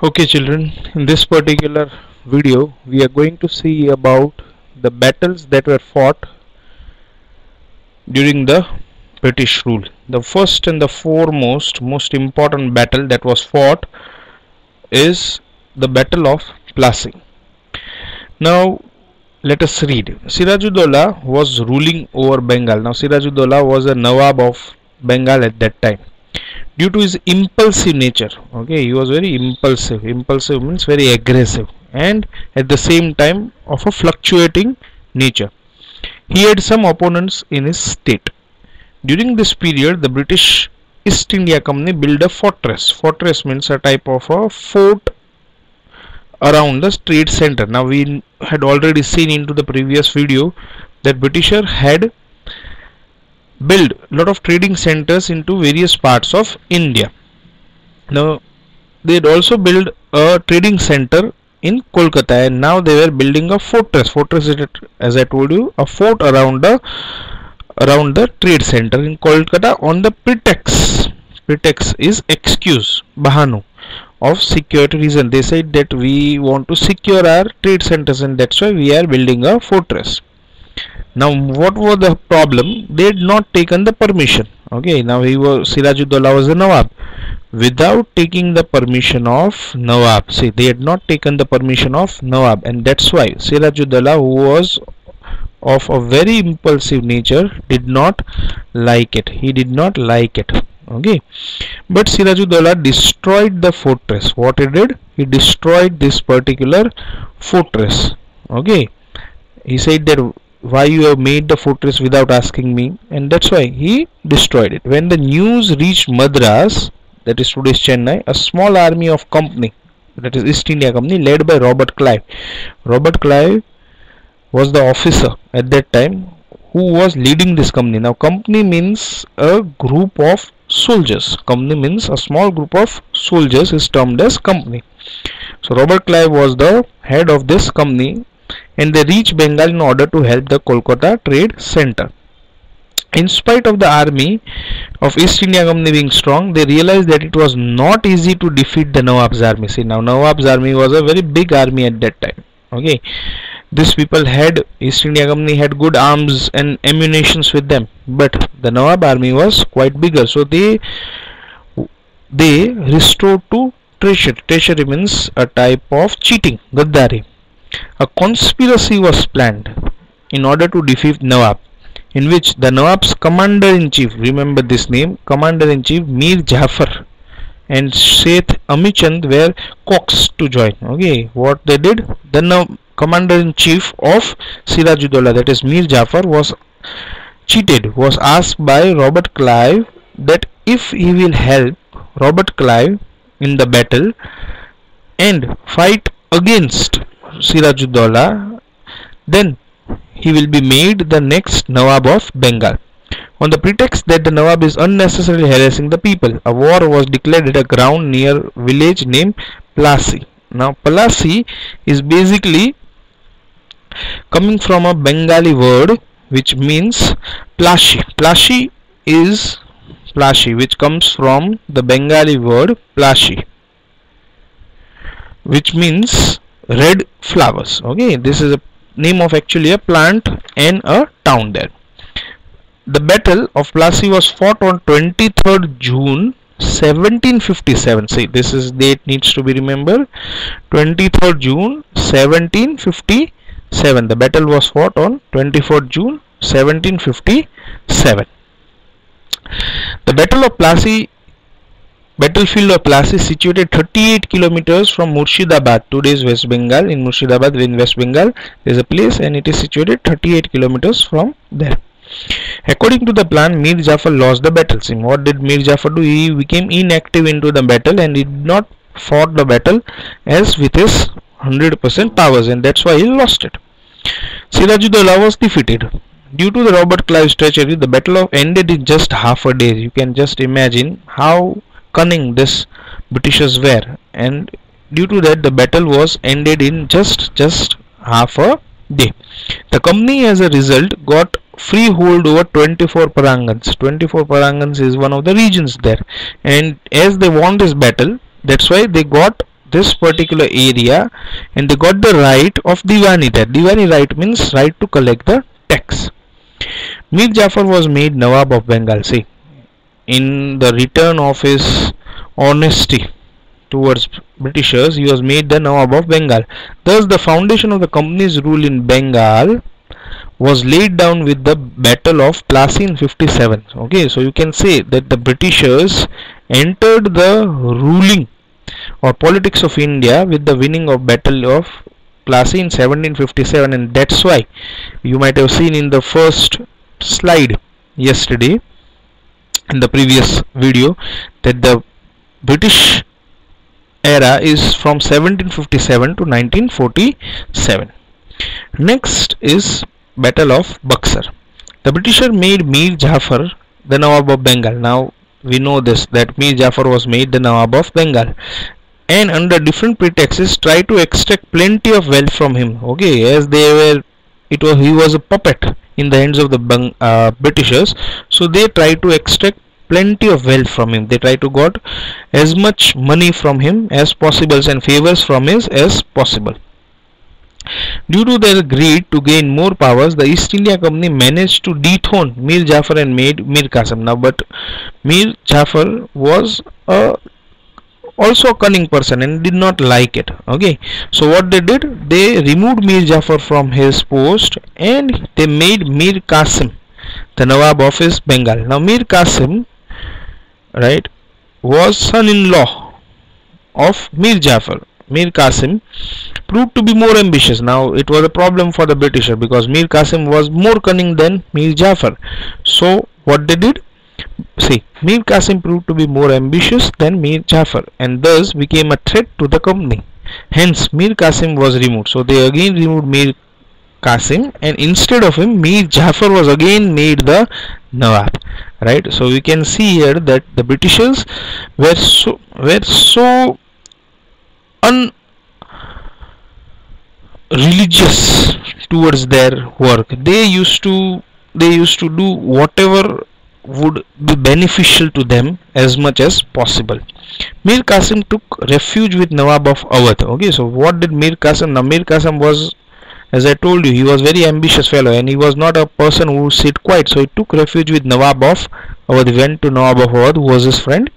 Okay children, in this particular video we are going to see about the battles that were fought during the British rule. The first and the foremost most important battle that was fought is the Battle of Plassey. Now let us read. Sirajuddaulah was ruling over Bengal. Now Sirajuddaulah was a Nawab of Bengal at that time. Due to his impulsive nature, okay, he was very impulsive means very aggressive, and at the same time of a fluctuating nature. He had some opponents in his state. During this period, the British East India Company built a fortress means a type of a fort around the trade center. Now we had already seen into the previous video that Britisher had build a lot of trading centers into various parts of India. Now they had also built a trading center in Kolkata, and now they were building a fortress. Fortress is, as I told you, a fort around the trade center in Kolkata on the pretext is excuse, bahanu, of security reason. They said that we want to secure our trade centers and that's why we are building a fortress. Now what was the problem? They had not taken the permission. Okay, now Sirajuddaulah was a Nawab. Without taking the permission of Nawab, see, they had not taken the permission of Nawab, and that's why Sirajuddaulah, who was of a very impulsive nature, did not like it. He did not like it. Okay, but Sirajuddaulah destroyed the fortress. What he did? He destroyed this particular fortress. Okay, he said that why you have made the fortress without asking me, and that's why he destroyed it. When the news reached Madras, that is today's Chennai, a small army of company, that is East India Company, led by Robert Clive. Robert Clive was the officer at that time who was leading this company. Now company means a group of soldiers. Company means a small group of soldiers is termed as company. So Robert Clive was the head of this company, and they reached Bengal in order to help the Kolkata trade center. In spite of the army of East India Company being strong, they realized that it was not easy to defeat the Nawab's army. See, now Nawab's army was a very big army at that time. Okay, these people had, East India Company had good arms and ammunitions with them, but the Nawab army was quite bigger. So they restored to treachery. Treachery means a type of cheating, gaddari. A conspiracy was planned in order to defeat Nawab, in which the Nawab's commander-in-chief, remember this name, commander-in-chief Mir Jafar and Seth Amichand were coaxed to join. Okay, what they did? The commander-in-chief of Sirajuddaulah, that is Mir Jafar, was asked by Robert Clive that if he will help Robert Clive in the battle and fight against Sirajuddaulah, then he will be made the next Nawab of Bengal. On the pretext that the Nawab is unnecessarily harassing the people, a war was declared at a ground near village named Plassey. Now Plassey is basically coming from a Bengali word which means Plashi. Plashi is Plashi, which comes from the Bengali word Plashi, which means red flowers. Okay, this is a name of actually a plant and a town there. The Battle of Plassey was fought on 23rd June 1757. See, this is date needs to be remembered. 23rd June 1757. The battle was fought on 24th June 1757. The Battlefield of Plassey is situated 38 kilometers from Murshidabad, today's West Bengal. In Murshidabad in West Bengal there is a place, and it is situated 38 kilometers from there. According to the plan, Mir Jafar lost the battle. See, what did Mir Jafar do? He became inactive into the battle and did not fought the battle as with his 100% powers, and that's why he lost it. Sirajuddaulah was defeated. Due to the Robert Clive's treachery, the battle ended in just half a day. You can just imagine how cunning this Britishers were, and due to that the battle was ended in just half a day. The company as a result got freehold over 24 parangans. 24 parangans is one of the regions there, and as they won this battle, that's why they got this particular area, and they got the right of Diwani. That Diwani right means right to collect the tax. Mir Jafar was made Nawab of Bengal. See, in the return of his honesty towards Britishers, he was made the Nawab of Bengal. Thus, the foundation of the company's rule in Bengal was laid down with the Battle of Plassey in 57. Okay, so you can say that the Britishers entered the ruling or politics of India with the winning of Battle of Plassey in 1757, and that's why you might have seen in the first slide yesterday in the previous video that the British era is from 1757 to 1947. Next is Battle of Buxar. The Britisher made Mir Jafar the Nawab of Bengal. Now we know this, that Mir Jafar was made the Nawab of Bengal, and under different pretexts tried to extract plenty of wealth from him. Okay, as he was a puppet in the hands of the Britishers, so they tried to extract plenty of wealth from him. They tried to got as much money from him as possible and favors from him as possible. Due to their greed to gain more powers, the East India Company managed to dethrone Mir Jafar and made Mir Qasim. Now, but Mir Jafar was also a cunning person and did not like it. Okay, so what they did, they removed Mir Jafar from his post and they made Mir Qasim the Nawab of his Bengal. Now, Mir Qasim, right, was son-in-law of Mir Jafar. Mir Qasim proved to be more ambitious. Now it was a problem for the Britisher because Mir Qasim was more cunning than Mir Jafar. So what they did, see, Mir Qasim proved to be more ambitious than Mir Jafar and thus became a threat to the company. Hence Mir Qasim was removed. So they again removed Mir Qasim and instead of him Mir Jafar was again made the Nawab. Right. So we can see here that the Britishers were so unreligious towards their work. They used to do whatever would be beneficial to them as much as possible. Mir Qasim took refuge with Nawab of Awadh. Okay, so what did Mir Qasim? Now Mir Qasim was, as I told you, he was very ambitious fellow and he was not a person who sit quiet. So he took refuge with Nawab of Awadh. He went to Nawab of Awadh, who was his friend.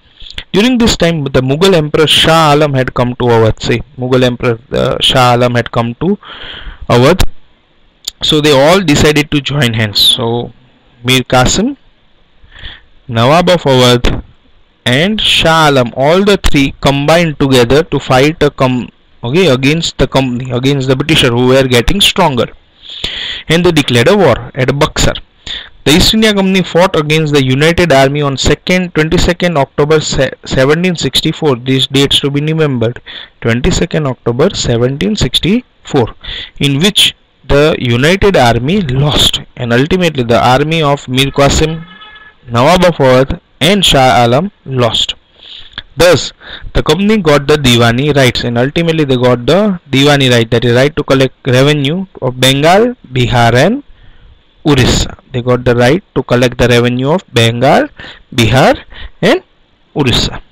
During this time, the Mughal Emperor Shah Alam had come to Awadh. Say, Mughal Emperor Shah Alam had come to Awadh. So they all decided to join hands. So Mir Qasim, Nawab of Awadh, and Shah Alam, all the three combined together to fight against the company, against the Britisher who were getting stronger. And they declared a war at Buxar. The East India Company fought against the United Army on 22nd October 1764. These dates to be remembered. 22nd October 1764, in which the United Army lost, and ultimately the army of Mir Qasim, Nawab of Awadh, and Shah Alam lost. Thus, the company got the Diwani rights, and ultimately they got the Diwani right, that is right to collect revenue of Bengal, Bihar, and Orissa. They got the right to collect the revenue of Bengal, Bihar, and Orissa.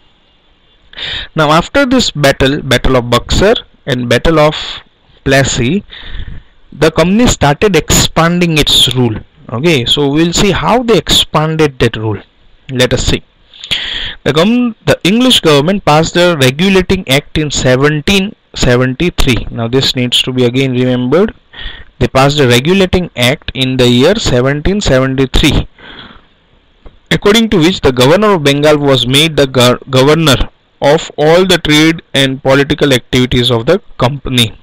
Now, after this battle of Buxar and Battle of Plassey, the company started expanding its rule. Okay, so we'll see how they expanded that rule. Let us see. The English government passed the Regulating Act in 1773. Now this needs to be again remembered. They passed the Regulating Act in the year 1773, according to which the Governor of Bengal was made the governor of all the trade and political activities of the company.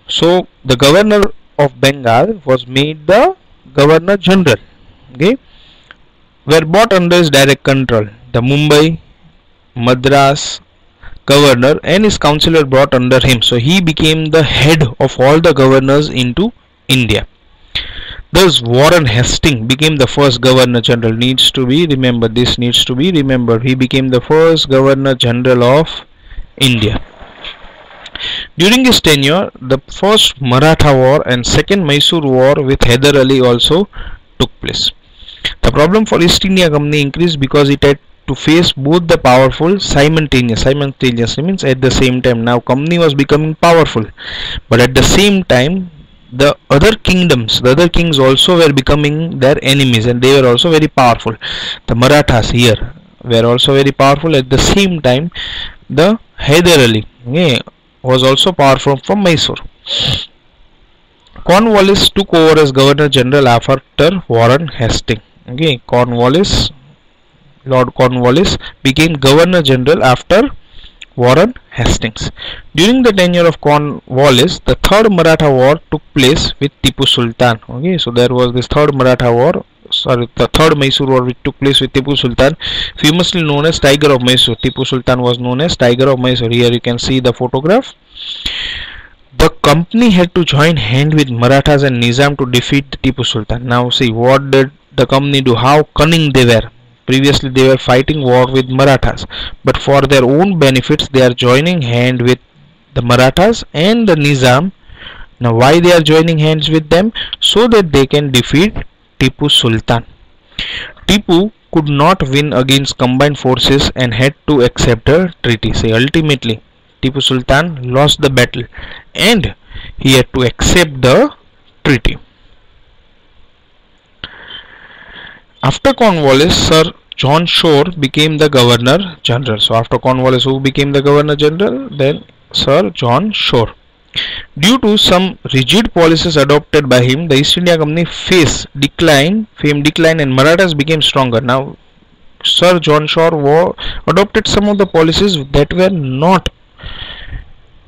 So the Governor of Bengal was made the Governor General. Okay, were brought under his direct control. The Mumbai, Madras governor and his councillor brought under him. So he became the head of all the governors into India. Thus Warren Hastings became the first Governor General. Needs to be remembered. This needs to be remembered. He became the first Governor General of India. During his tenure, the first Maratha War and second Mysore War with Hyder Ali also took place. The problem for East India Company increased because it had to face both the powerful simultaneously means at the same time. Now company was becoming powerful, but at the same time the other kings also were becoming their enemies, and they were also very powerful. The Marathas here were also very powerful. At the same time, the Hyder Ali was also powerful from Mysore. Cornwallis took over as Governor General after Warren Hastings. Lord Cornwallis became Governor General after Warren Hastings. During the tenure of Cornwallis, the third Maratha War took place with Tipu Sultan. So there was this third the third Mysore War which took place with Tipu Sultan, famously known as Tiger of Mysore. Tipu Sultan was known as Tiger of Mysore. Here you can see the photograph. The company had to join hand with Marathas and Nizam to defeat Tipu Sultan. Now see, what did the company do? How cunning they were. Previously they were fighting war with Marathas, but for their own benefits they are joining hand with the Marathas and the Nizam. Now why they are joining hands with them? So that they can defeat Tipu Sultan. Tipu could not win against combined forces and had to accept a treaty. So ultimately Tipu Sultan lost the battle and he had to accept the treaty. After Cornwallis, Sir John Shore became the Governor General. So after Cornwallis, who became the Governor General? Then Sir John Shore. Due to some rigid policies adopted by him, the East India Company fame decline and Marathas became stronger. Now Sir John Shore adopted some of the policies that were not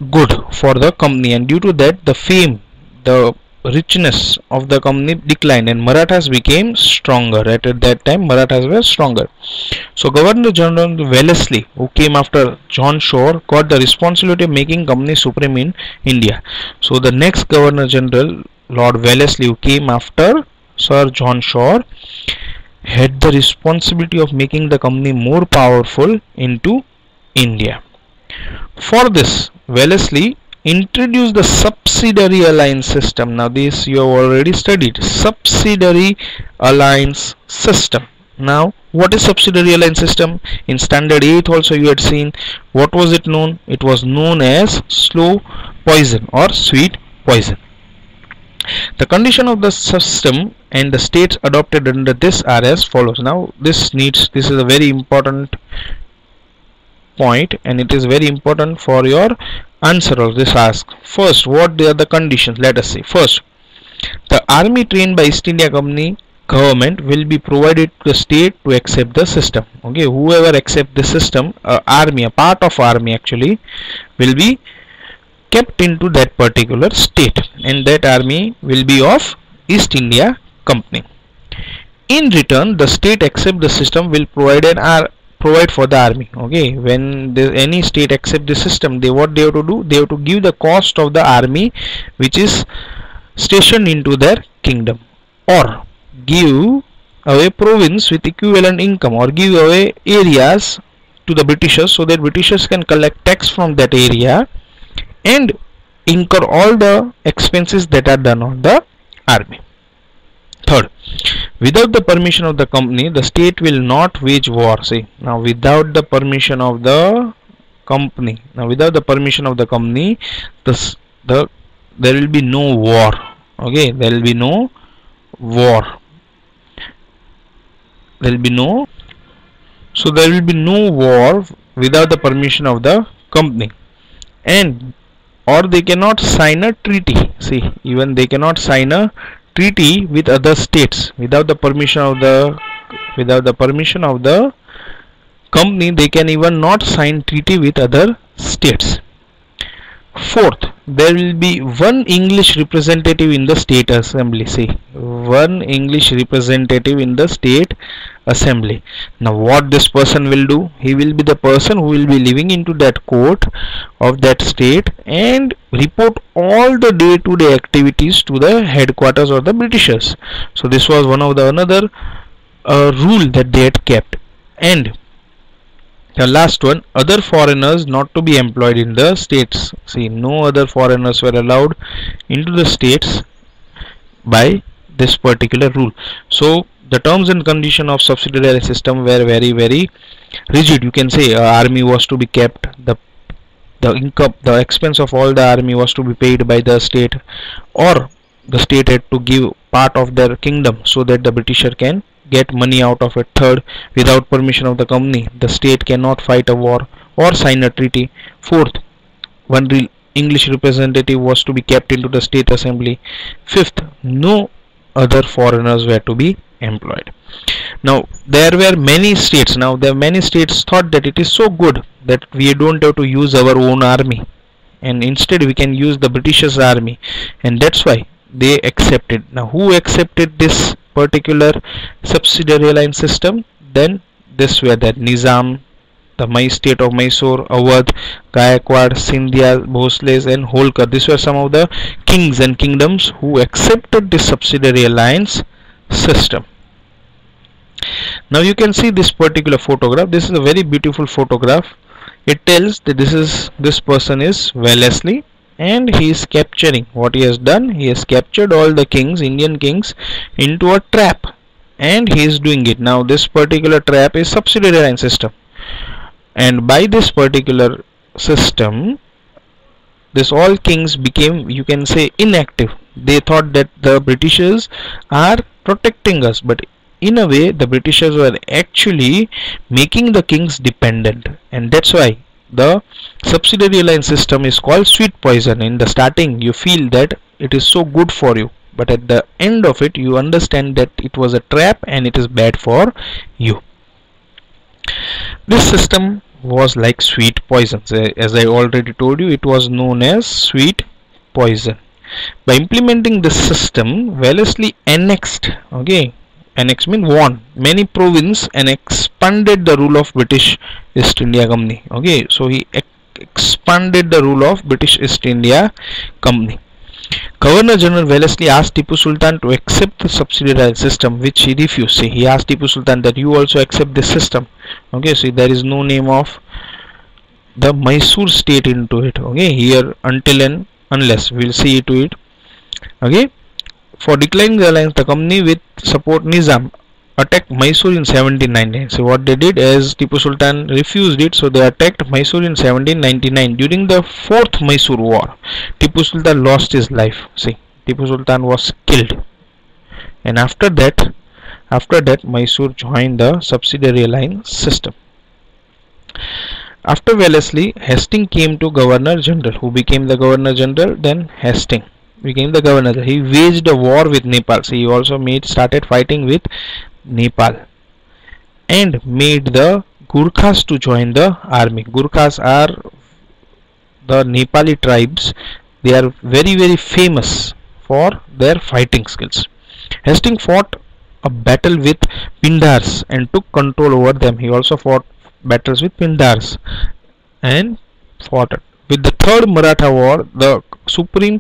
good for the company, and due to that the richness of the company declined and Marathas became stronger. At that time Marathas were stronger. So Governor General Wellesley, who came after John Shore, got the responsibility of making company supreme in India. So the next Governor General, Lord Wellesley, who came after Sir John Shore, had the responsibility of making the company more powerful into India. For this, Wellesley introduced the subsidiary alliance system. Now this you have already studied, subsidiary alliance system. Now what is subsidiary alliance system? In standard 8 also you had seen. What was it known? It was known as slow poison or sweet poison. The condition of the system and the states adopted under this are as follows. Now this is a very important point, and it is very important for your answer of this ask. First, what are the conditions? Let us see. First, the army trained by East India Company government will be provided to the state to accept the system. Whoever accept the system, a part of army actually, will be kept into that particular state, and that army will be of East India Company. In return, the state accept the system will provide for the army. When any state accept the system, what they have to do? They have to give the cost of the army which is stationed into their kingdom, or give away province with equivalent income, or give away areas to the Britishers so that Britishers can collect tax from that area and incur all the expenses that are done on the army. Third, without the permission of the company, the state will not wage war. See, now without the permission of the company, there will be no war. There will be no war. There will be no war without the permission of the company, or they cannot sign a treaty. See, even they cannot sign a treaty with other states without the permission of the company. They can even not sign treaty with other states. Fourth, there will be one English representative in the state assembly. See, one English representative in the state assembly. Now what this person will do? He will be the person who will be living into that court of that state and report all the day-to-day activities to the headquarters of the Britishers. So this was one of the another rule that they had kept. And the last one, other foreigners not to be employed in the states. See, no other foreigners were allowed into the states by this particular rule. So The terms and condition of subsidiary system were very rigid. You can say army was to be kept, the income, the expense of all the army was to be paid by the state, or the state had to give part of their kingdom so that the Britisher can get money out of it. Third, without permission of the company, the state cannot fight a war or sign a treaty. Fourth, one English representative was to be kept into the state assembly. Fifth, no other foreigners were to be employed. Now there were many states. Thought that it is so good that we don't have to use our own army, and instead we can use the British's army, and that's why they accepted. Now who accepted this particular subsidiary alliance system? Then this were that Nizam, the state of Mysore, Awadh, Gaikwad, Scindia, Bhosles and Holkar. These were some of the kings and kingdoms who accepted this subsidiary alliance system. Now you can see this particular photograph. This is a very beautiful photograph. It tells that this person is Wellesley, and he is capturing. What he has done, he has captured all the kings, Indian kings, into a trap, and he is doing it. Now this particular trap is subsidiary alliance system, and by this particular system, this all kings became, you can say, inactive. They thought that the Britishers are protecting us, but in a way the Britishers were actually making the kings dependent, and that's why the subsidiary alliance system is called sweet poison. In the starting you feel that it is so good for you, but at the end of it you understand that it was a trap and it is bad for you. This system was like sweet poison. As I already told you, it was known as sweet poison. By implementing this system, Wellesley annexed, annex means won, many provinces and expanded the rule of British East India Company. So he expanded the rule of British East India Company. Governor General Wellesley asked Tipu Sultan to accept the subsidiary system, which he refused. See, he asked Tipu Sultan that you also accept this system. See, there is no name of the Mysore state into it. Here, until and unless, we'll see to it. For declining the alliance, the company with support Nizam attacked Mysore in 1799. So what they did is Tipu Sultan refused it, so they attacked Mysore in 1799. During the fourth Mysore war, Tipu Sultan lost his life. See, Tipu Sultan was killed, and after that Mysore joined the subsidiary alliance system. After Wellesley, Hastings came to Governor General. Who became the Governor General? Then Hastings became the Governor. He waged a war with Nepal. So he also started fighting with Nepal, and made the Gurkhas to join the army. Gurkhas are the Nepali tribes. They are very famous for their fighting skills. Hastings fought a battle with Pindars and took control over them. He also fought battles with Pindars and fought it. With the Third Maratha War, the Supreme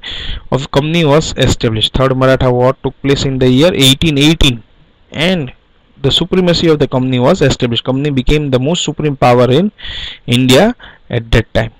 of Company was established. Third Maratha War took place in the year 1818, and the supremacy of the company was established. Company became the most supreme power in India at that time.